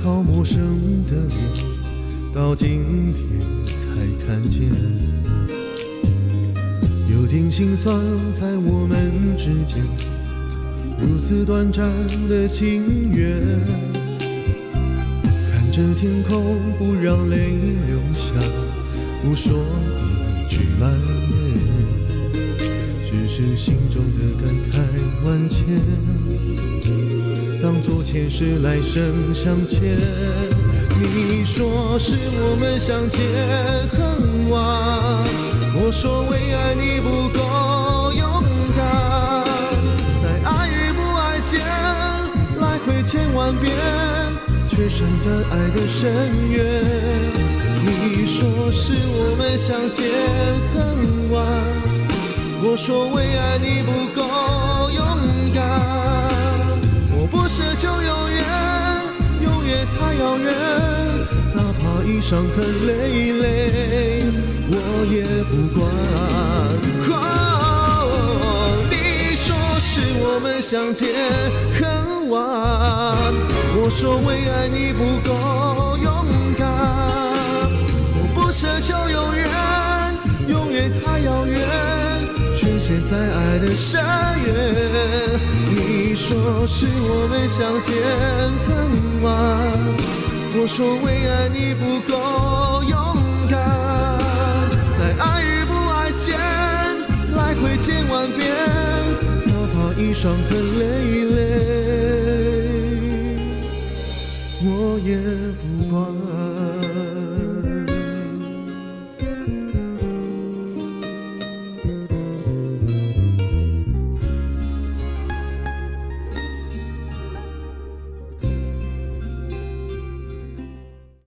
好陌生的脸，到今天才看见。有点心酸在我们之间，如此短暂的情缘。看着天空，不让泪流下，不说一句埋怨，只是心中的感慨万千。当作前世来生相欠，你说是我们相见恨晚，我说为爱你不够勇敢，在爱与不爱间来回千万遍，却闪在爱的深渊。你说是我们相见恨晚，我说为爱你不够勇敢。我不奢求永远，永远太遥远，哪怕已伤痕累累，我也不管。你说是我们相见恨晚，我说为爱你不够勇敢。我不奢求永远，永远太遥远，却陷在爱的深渊。你说是我们相见恨晚，我说为爱你不够勇敢，在爱与不爱间来回千万遍，哪怕已伤痕累累，我也不管。